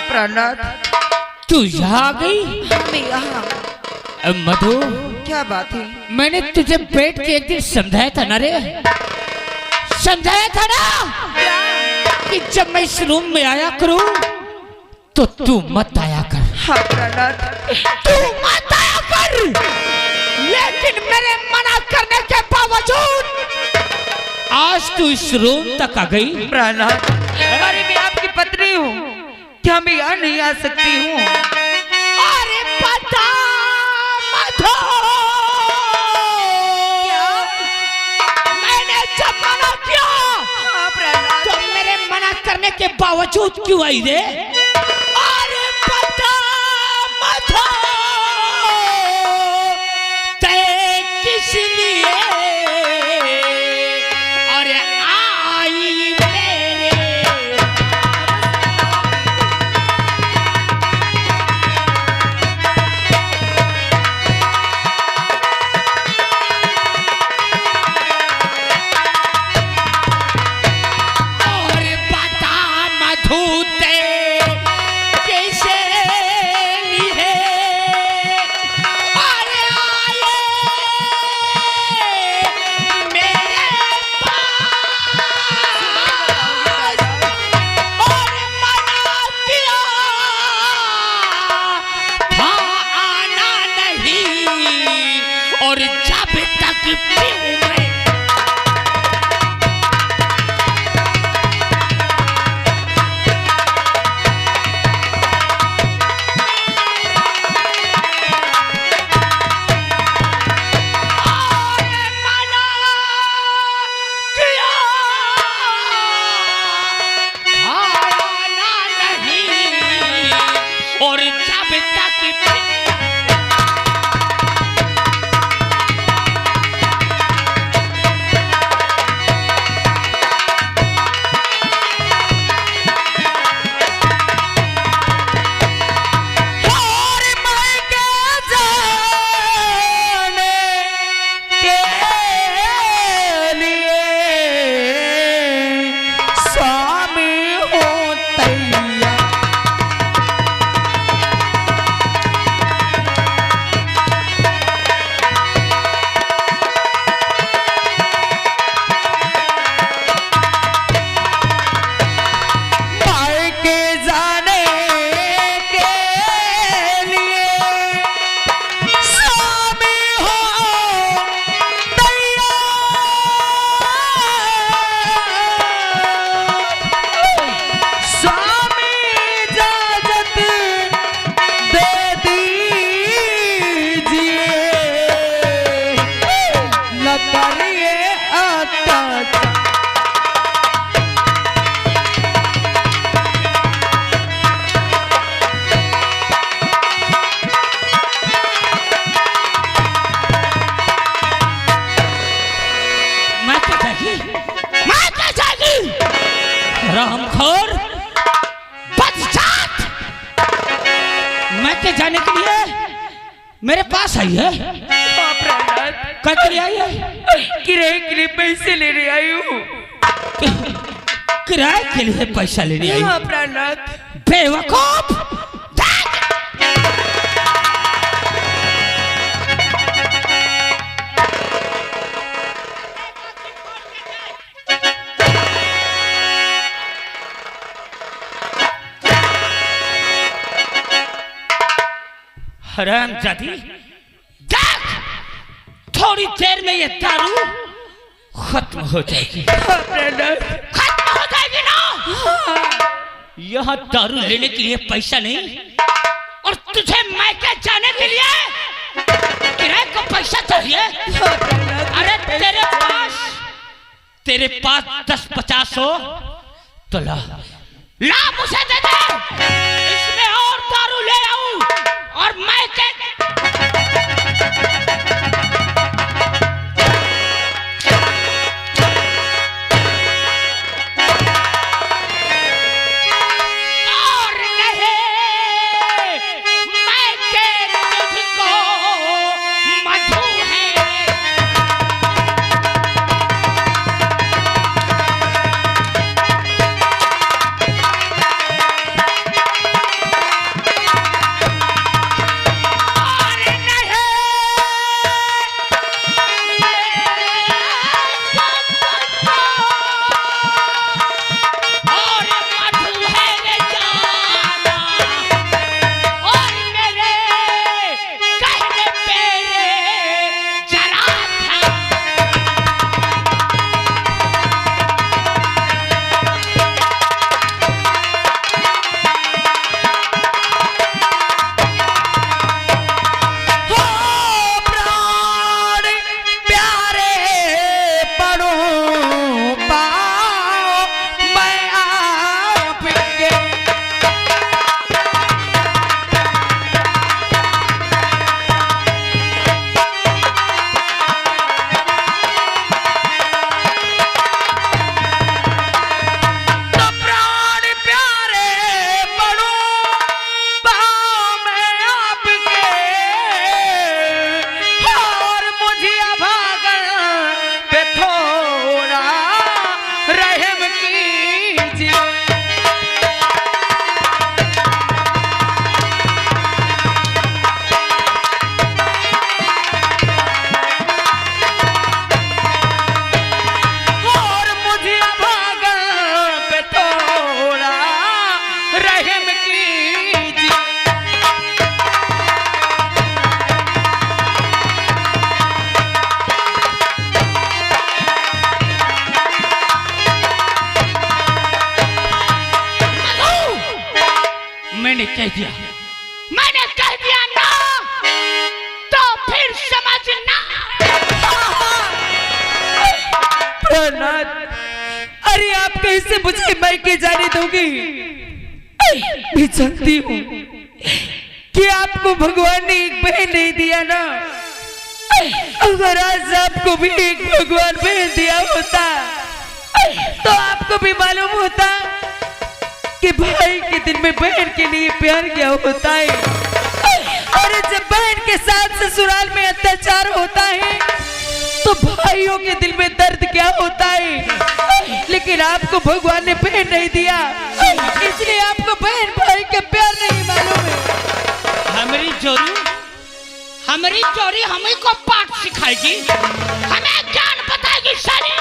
प्राणनाथ, तू यहाँ आ गई? मैं यहाँ। मधु, क्या बात है? मैंने तुझे बैठ के एक दिन समझाया था ना रे, समझाया था ना कि जब मैं इस रूम में आया करूं तो तू मत आया कर। हाँ प्राणनाथ, तू मत आया कर, लेकिन मेरे मना करने के बावजूद आज तू इस रूम तक आ गई। प्राणनाथ, अरे मैं आपकी पत्नी हूँ, क्या मैं यहाँ नहीं आ सकती हूँ? अरे पता मधु, मैंने जब मना किया तो मेरे मना करने के बावजूद क्यों आई रे? अरे पता मधु, ते किस लिए अरे आई मेरे? अरे बता मधु, ते कैसे लिए अरे आए मेरे पास और मना किया था आना नहीं, और जब तक पीऊं मैं और जब तक और मैं क्या जाने के लिए स्वामी हूँ तैयार। रामखोर बदजात, मैं के जाने के लिए मेरे पास आई है? हाँ प्राणनाथ, कल के लिए आई है? किराए के लिए पैसे लेने आई हूँ। किराए के लिए पैसा लेने आई? हाँ प्राणनाथ, बेवकूफ, हरामजादी, देख थोड़ी देर में ये दारू खत्म हो जाएगी। हाँ प्राणनाथ, खत्म हो जाएगी ना? यहाँ दारू लेने के लिए पैसा नहीं, और तुझे मैके जाने के लिए किराए को पैसा चाहिए? अरे तेरे पास 10-50 हो तो ला मुझे दे दे, इसमें और दारू ले आऊं और मैके कह दिया, मैंने कह दिया ना, तो फिर समझना। प्रहलाद, अरे आप कैसे मुझे मायके जाने दोगे? मैं जानती हूँ कि आपको भगवान ने एक बहन नहीं दिया ना। अगर आज आपको भी एक भगवान बहन दिया होता तो आपको भी मालूम होता कि भाई के दिल में बहन के लिए प्यार क्या होता है, और जब बहन के साथ ससुराल में अत्याचार होता है तो भाइयों के दिल में दर्द क्या होता है। लेकिन आपको भगवान ने बहन नहीं दिया, इसलिए आपको बहन भाई का प्यार नहीं मालूम है। हमारी चोरी हमें को पाठ सिखाएगी, हमें ज्ञान बताएगी सारी।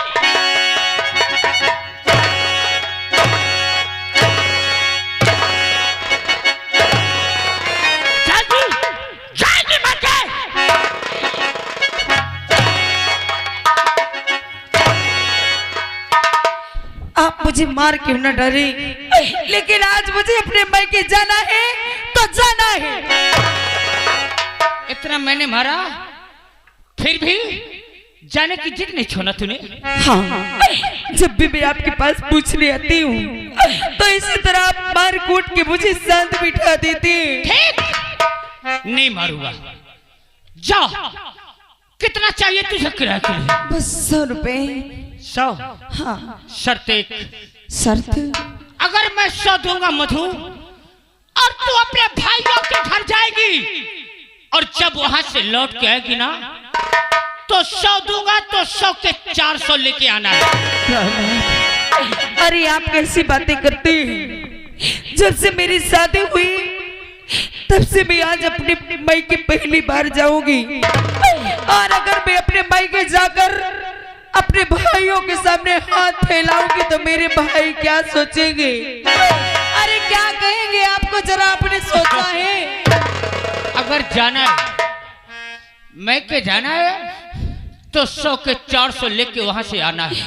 आप मुझे मार क्यों न डरे, लेकिन आज मुझे अपने मायके जाना है तो जाना है। इतना मैंने मारा फिर भी जाने की जिद नहीं छोड़ा तूने। हाँ, जब भी मैं आपके पास पूछने आती हूँ तो इसी तरह आप मार कूट के मुझे शांत बिठा देते। ठीक, नहीं मारूंगा। जा, कितना चाहिए तुझे किराए के लिए? बस 100 रुपए। 100? हाँ। शर्त एक। शर्त? अगर मैं 100 दूंगा मधु, और तू अपने भाइयों के घर जाएगी, और जब वहां से लौट के आएगी ना, तो 100 दूंगा तो 100 के 400 लेके आना है। अरे आप कैसी बातें करते हैं? जब से मेरी शादी हुई तब से मैं आज अपने मायके पहली बार जाऊंगी, और अगर मैं अपने मायके जाकर अपने भाइयों के सामने हाथ फैलाऊंगी तो मेरे भाई क्या सोचेंगे? अरे क्या कहेंगे आपको, जरा आपने सोचा है? अगर जाना है, मैं के जाना है, तो 100 के 400 लेके वहां से आना है।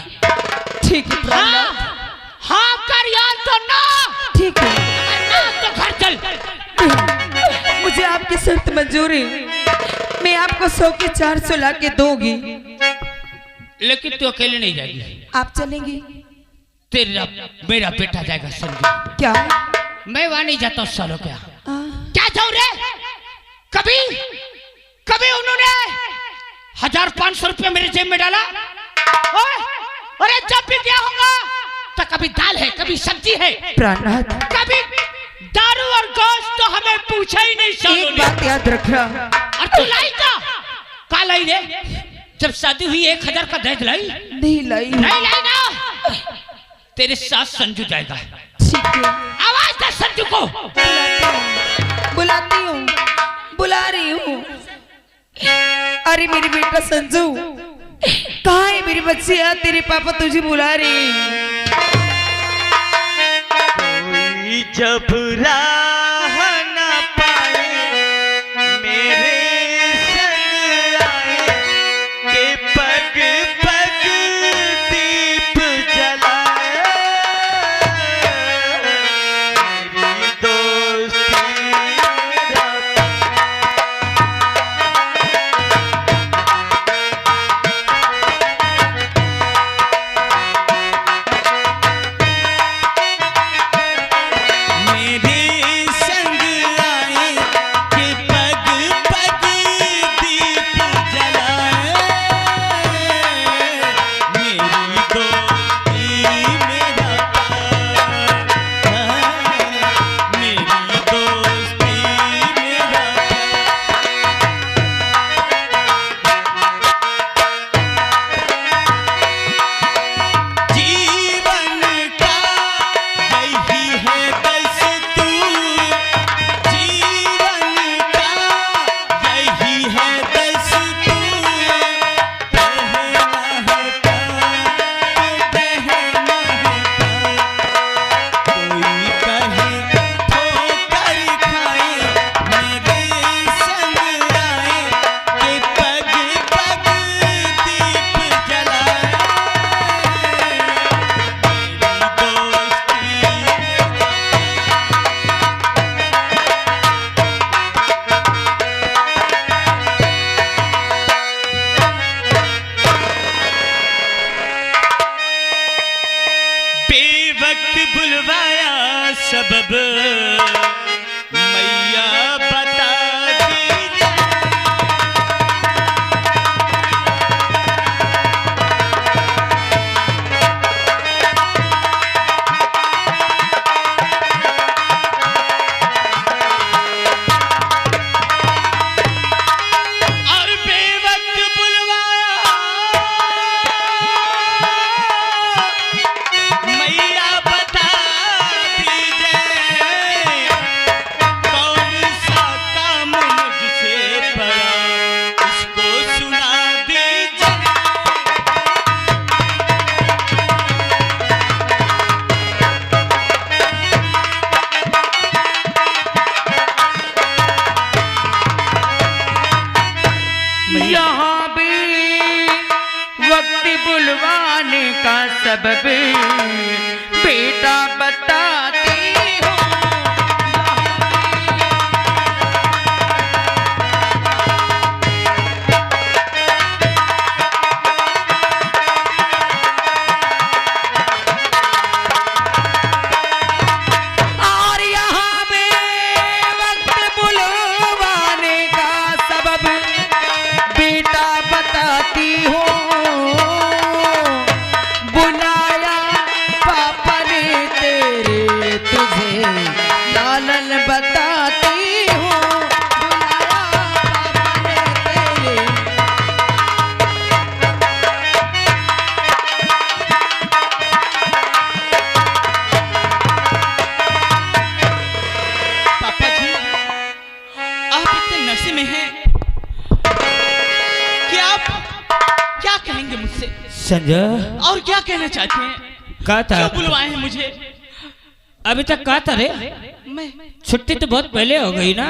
ठीक है प्रहलाद। हाँ कर यार तो ना। ठीक है। ना तो घर चल। मुझे आपकी शर्त मंजूर है, मैं आपको 100 के 400 ला के दूंगी। लेकिन तू अकेले नहीं जाएगी। आप चलेंगे? तेरा मेरा बेटा जाएगा संजू। क्या? मैं वहां नहीं जाता हूँ सालों। क्या जाऊं रे? कभी उन्होंने 1500 रुपया मेरे जेब में डाला? अरे जब भी क्या होगा तो कभी दाल है, कभी सब्जी है, प्रहलाद, कभी दारू और गोश्त तो हमें पूछा ही नहीं। एक बात याद रखना। और तू लाई का लाई रे? जब शादी हुई 1000 का दहेज लाई? नहीं लाई। नहीं लाई ना। तेरे साथ संजू जाएगा। ठीक है। आवाज दे संजू को। बुलाती हूँ, बुला रही हूँ। अरे मेरी बेटा संजू, कहाँ है मेरी बच्चिया? तेरे पापा तुझे बुला रहे हैं। कोई जब राह न पाए मेरे संग आए, के पग पग दीप जलाए, मेरी दोस्ती मेरी वक्त बुलवाया सबब मैया बता दीजिए। और बेवक्त बुलवाया मैया बता दीजिए, कौन सा काम मुझसे पड़ा इसको सुना दीजिए। यहाँ भी वक्त बुलवाने का सबब बेटा बताती हूँ। और यहाँ भी वक्त बुलवाने का सबब बेटा बताती हूँ। बुलाया पापा ने तेरे तुझे लालन बताती हूँ। बुलाया पापा ने तेरे। पापा जी, आप इतने नशे में हैं कि आप क्या कहेंगे मुझसे संजय और क्या कहना चाहते हैं? कहा था क्यों बुलवाए हैं मुझे? अभी तक कहा था रे, मैं छुट्टी तो बहुत पहले हो गई ना।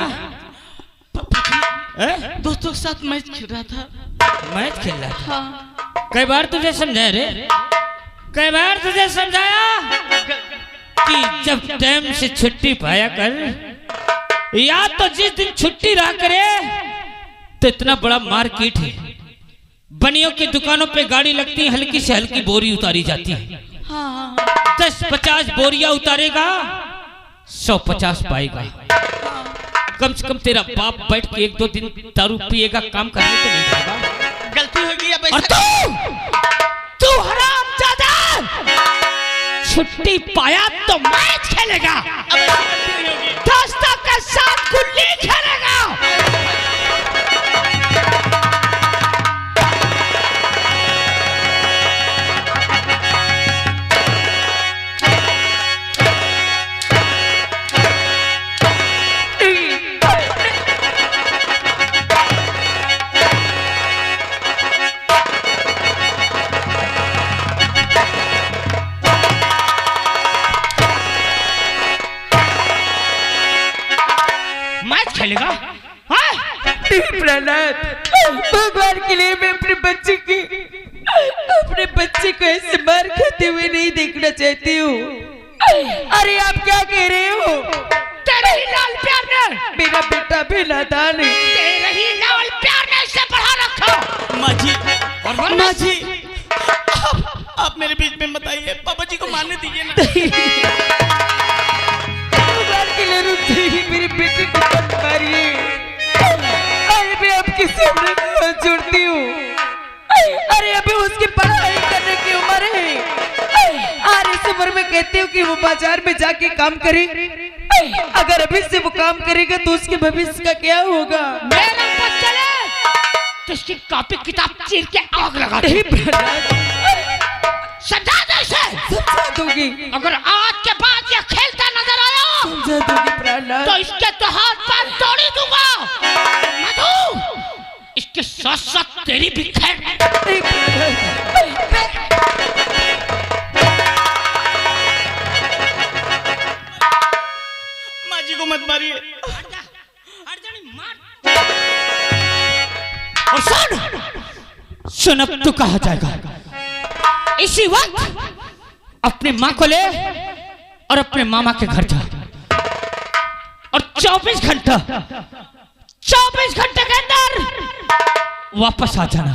पापा जी हैं? दोस्तों के साथ मैच खेल रहा था। मैच खेल रहा था। हाँ, कई बार तुझे समझाया रे, कई बार तुझे समझाया कि जब टाइम से छुट्टी पाया कर, या तो जिस दिन छुट्टी रहा करे तो इतना बड़ा मार्केट है, बनियों की दुकानों पे गाड़ी लगती है, हल्की से हल्की बोरी उतारी जाती है। हाँ, 10-50 बोरियां उतारेगा, 150 पाएगा। कम से कम तेरा बाप बैठ के 1-2 दिन दारू पिएगा, काम करने तो नहीं जाएगा। गलती हो गई। अब और तू हरामजादा, छुट्टी पाया तो मैच खेलेगा, दोस्तों के साथ गुल्ली खेलेगा। मैच खेलेगा? हाँ? प्रहलाद, भगवान के लिए मैं अपने बच्चे को ऐसे मार खाते हुए नहीं देखना चाहती हूँ। अरे आप क्या कह रहे हो? तेरे ही लाल प्यार ने, मेरा बेटा भी नादान है। तेरे ही लाल प्यार ने इसे पढ़ा रखा। माँ जी, और माँ जी, आप मेरे बीच में मत आइए। पापा जी को मारने दीजिए ना। भगवान के लिए रुक जाइए, मेरे बेटे को मत मारिए। अरे मैं आपकी सामने हाथ जोड़ती हूँ। अरे अभी उसकी पढ़ाई करने की उम्र है। और इस उम्र में कहते हो कि वो बाजार में जाके काम करे। अगर अभी से वो काम करेगा तो उसके भविष्य का क्या होगा? मेरा पद चले तो इसकी कॉपी किताब चीर के आग लगा दे। हे प्रहलाद, समझा दे इसे। समझा दूंगी, अगर आज के बाद ये खेलता नजर आया समझा दूंगी प्रहलाद। तो इसके तो हाथ पैर तोड़ ही दूंगा। मधु, इसके साथ साथ तेरी भी खैर। हे प्रहलाद, माँ जी को मत मारिए। और सुन अब तू कहा जाएगा। इसी वक्त अपने माँ को ले और अपने मामा के घर जा और 24 घंटे के अंदर वापस आ जाना।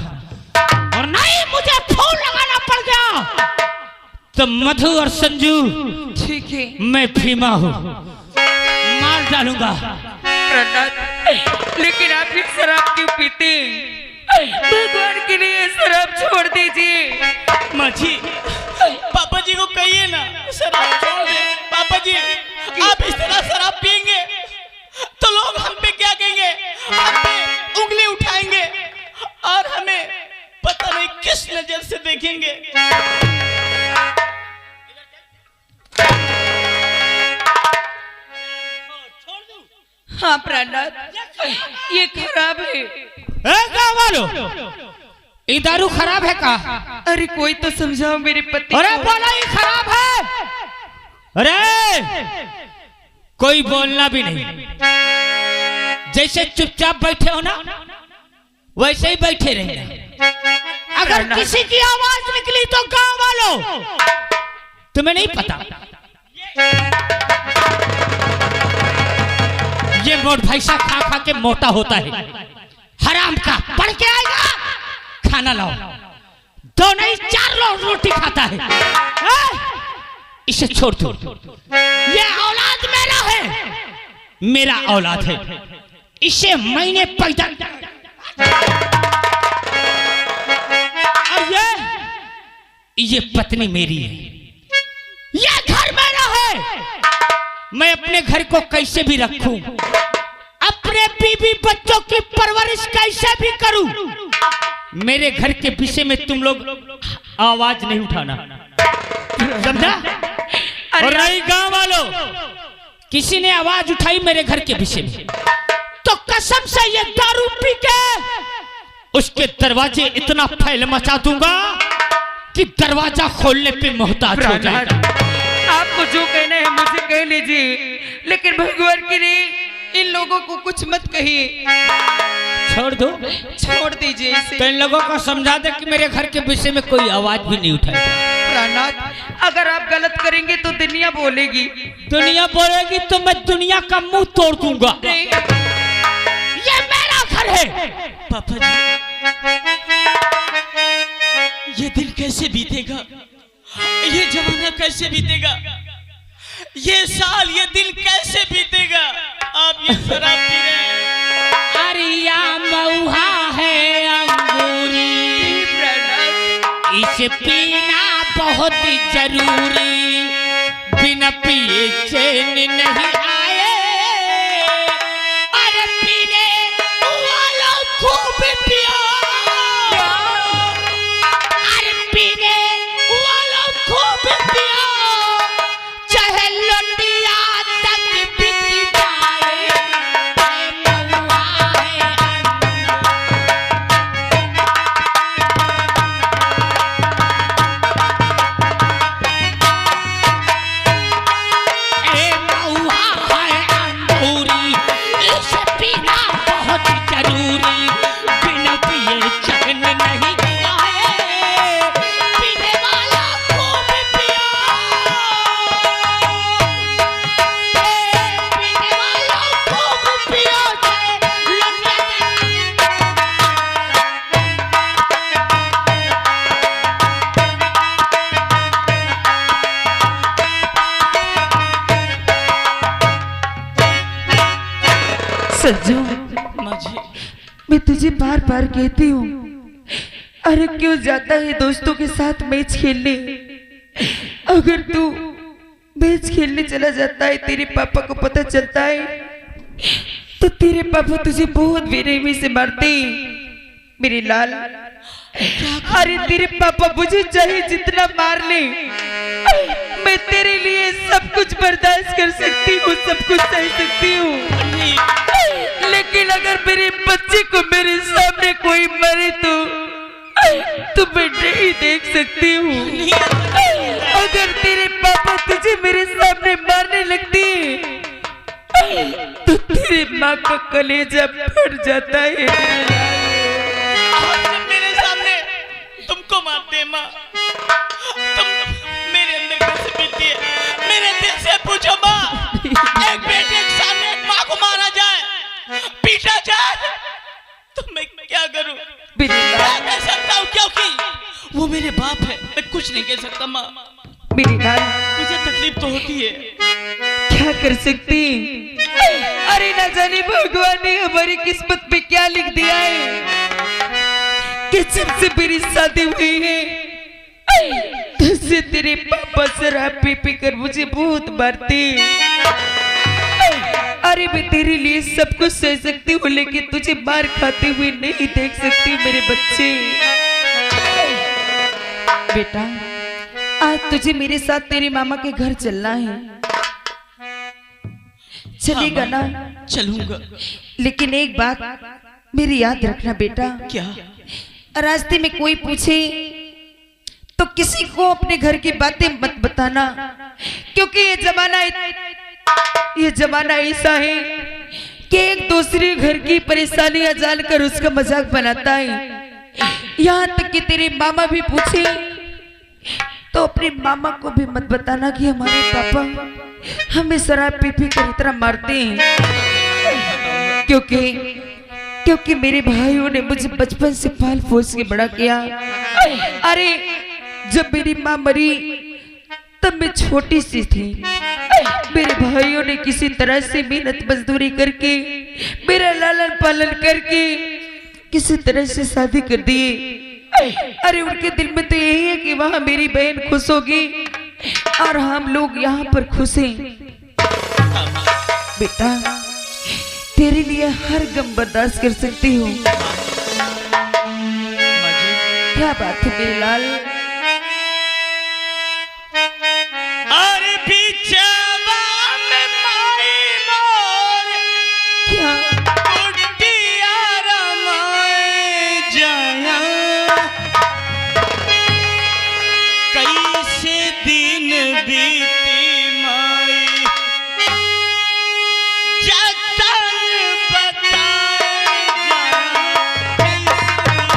और नहीं मुझे फोन लगाना पड़ गया तो मधु और संजू ठीक है मैं भीमा हूँ, मार डालूंगा। प्रहलाद, लेकिन आप ये शराब क्यों पीते? भगवान के लिए शराब छोड़ दीजिए। माँ जी, पापा जी को कहिए ना शराब छोड़ दे। पापा जी, आप इस तरह शराब पियेंगे तो लोग हम पे क्या कहेंगे? हम पे उंगली उठाएंगे और हमें पता नहीं किस नजर से देखेंगे। हाँ प्रहलाद, ये खराब है। गाँव वालों, ये दारू खराब है का? अरे कोई तो समझाओ मेरे पति अरे को। बोला ये खराब है। अरे कोई बोलना भी नहीं, जैसे चुपचाप बैठे हो ना वैसे ही बैठे रहना। अगर किसी की आवाज निकली तो गांव वालों, तुम्हें नहीं पता ये मोट भैंसा खा खा के मोटा होता है। हराम का पढ़ के आएगा, खाना लाओ, दो नहीं 4 लोग रोटी खाता है। इसे छोड़ दो, ये औलाद मेरा है, मेरा औलाद है, इसे मैंने पैदा। और ये पत्नी मेरी है, ये घर मेरा है। मैं अपने घर को कैसे भी रखूं, अपने बीवी बच्चों की परवरिश कैसे भी करूं, मेरे घर के विषय में तुम लोग आवाज नहीं उठाना, समझा? और रही गांव वालों, किसी ने आवाज उठाई मेरे घर के विषय में तो कसम से ये दारू पी के उसके दरवाजे इतना फैल मचा दूंगा कि दरवाजा खोलने पे मोहताज हो जाएगा। आपको जो कहना है मुझे कह लीजिए, लेकिन भगवान के लिए इन लोगों को कुछ मत कहिए। छोड़ दो, छोड़ दीजिए इसे। तो इन लोगों को समझा दे कि मेरे घर के विषय में कोई आवाज भी नहीं उठाएगा। प्रहलाद, अगर आप गलत करेंगे तो दुनिया बोलेगी। दुनिया बोलेगी तो मैं दुनिया का मुंह तोड़ दूंगा। ये मेरा घर है। पापा जी, ये दिन कैसे बीतेगा, ये जमाना कैसे बीतेगा, ये साल ये दिन कैसे बीतेगा? आप ये शराब पी रहे हैं। अरिया मऊहा है अंगूरी, इसे पीना बहुत जरूरी, बिना पिए चैन नहीं आए। अरे पीने वाला खूब पियो, अरे पीने वाला खूब पियो, चाहे लौंडिया तक बिक जाए। मऊहा है संजू, माँ जी, मैं तुझे बार बार कहती हूँ, अरे क्यों जाता है दोस्तों के साथ मैच खेलने? अगर तू मैच खेलने चला जाता है, तेरे पापा को पता चलता है तो तेरे पापा तुझे बहुत बेरहमी से मारते हैं। मेरे लाल, अरे तेरे पापा मुझे चाहे जितना मार ले, मैं तेरे लिए सब कुछ बर्दाश्त कर सकती हूँ, सब कुछ सह सकती हूँ। लेकिन अगर मेरे बच्चे को मेरे सामने कोई मारे तो मैं नहीं देख सकती हूँ। अगर तेरे पापा तुझे मेरे सामने मारने लगती तो तेरे माँ का कलेजा फट जाता है। मेरे सामने तुमको मारते हैं माँ, तुम मेरे अंदर कैसे बीतती है? मेरे दिल से पूछो माँ, एक बेटे के सामने एक माँ को मारा जाए, पीटा जाए तो मैं क्या करूं? क्या कह सकता हूँ, क्योंकि वो मेरे बाप है, मैं कुछ नहीं कह सकता माँ। मेरी लाल, मुझे तकलीफ तो होती है, क्या कर सकती। अरे ना जाने भगवान ने हमारी किस्मत में क्या लिख दिया है कि जब से मेरी शादी हुई है तब से तेरे पापा शराब पी पी कर मुझे बहुत मारते। अरे मैं तेरे लिए सब कुछ सह सकती हूँ, लेकिन तुझे मार खाते हुए नहीं देख सकती मेरे बच्चे। बेटा, आज तुझे मेरे साथ तेरे मामा के घर चलना है, चलेगा ना? चलूंगा। लेकिन एक बात मेरी याद रखना बेटा, क्या? रास्ते में कोई पूछे तो किसी को अपने घर की बातें मत बताना, क्योंकि ये जमाना ऐसा है कि एक दूसरे घर की परेशानियां जानकर उसका मजाक बनाता है। यहाँ तक कि तेरे मामा भी पूछे तो अपने मामा को भी मत बताना कि हमारे पापा हमें शराब पी पी कर इतना मारते हैं, क्योंकि मेरे भाइयों ने मुझे बचपन से पाल पोस के बड़ा किया। अरे जब मेरी माँ मरी तब मैं छोटी सी थी। मेरे भाइयों ने किसी तरह से मेहनत मजदूरी करके मेरा लालन पालन करके किसी तरह से शादी कर दी। अरे उनके दिल में तो यही है कि वहां मेरी बहन खुश होगी और हम लोग यहाँ पर खुश हैं। बेटा, तेरे लिए हर गम बर्दाश्त कर सकती हूँ। क्या बात है मेरे लाल? अरे बिचवा में माई मोर क्या? कुटिया रमाए जाया, कैसे दिन बीती माई जतन बताए जाया, कैसे दिन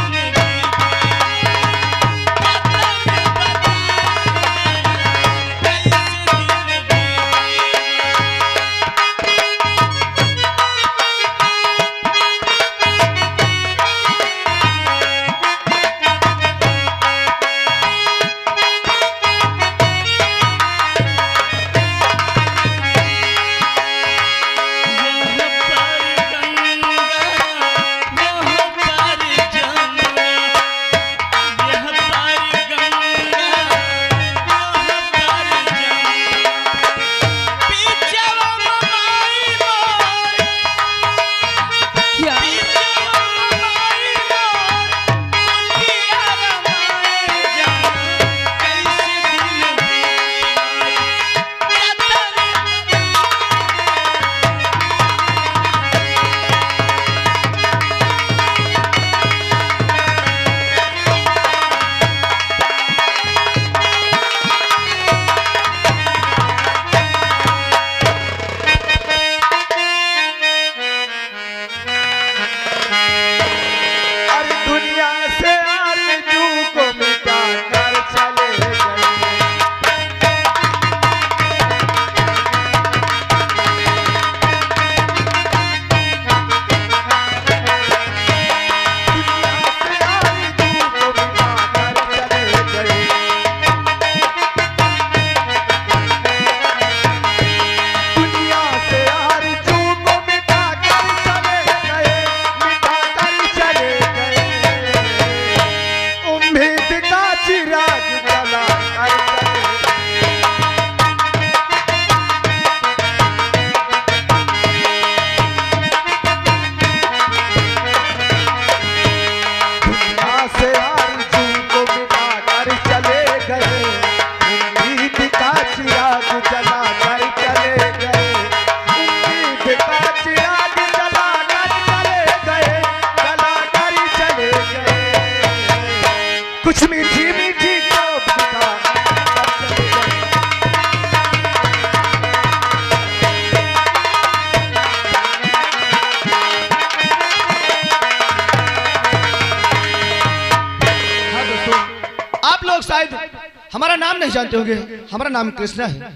हमारा नाम नहीं जानते होंगे, हमारा नाम कृष्णा है।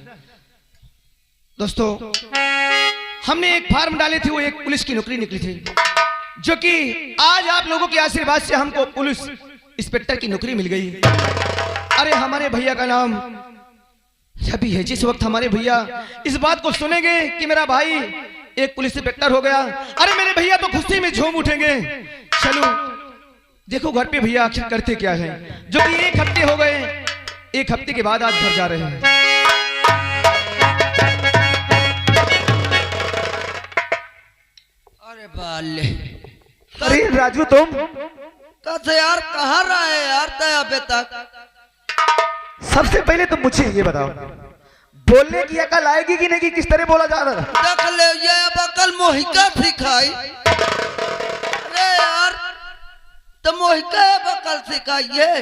दोस्तों, हमने एक फार्म डाले थे, वो एक पुलिस की नौकरी निकली थी, जो कि आज आप लोगों के आशीर्वाद से हमको पुलिस इंस्पेक्टर की नौकरी मिल गई। अरे हमारे भैया का नाम अभी है जिस वक्त हमारे भैया इस बात को सुनेंगे कि मेरा भाई एक पुलिस इंस्पेक्टर हो गया, अरे मेरे भैया तो खुशी में झूम उठेंगे। चलो देखो घर पे भैया आखिर करते क्या है, जो कि 1 हफ्ते हो गए, 1 हफ्ते के बाद आज घर जा रहे हैं। अरे बाले, अरे राजू तुम कैसे यार, कहाँ रहा है यार तय अभी तक? सबसे पहले तुम मुझे ये बताओ, बोलने की अकल आएगी कि नहीं, कि किस तरह बोला जा रहा है? देख ले, ये अब अकल मोहिका सिखाई। अरे यार, तो मोहिका अब अकल सिखाइए।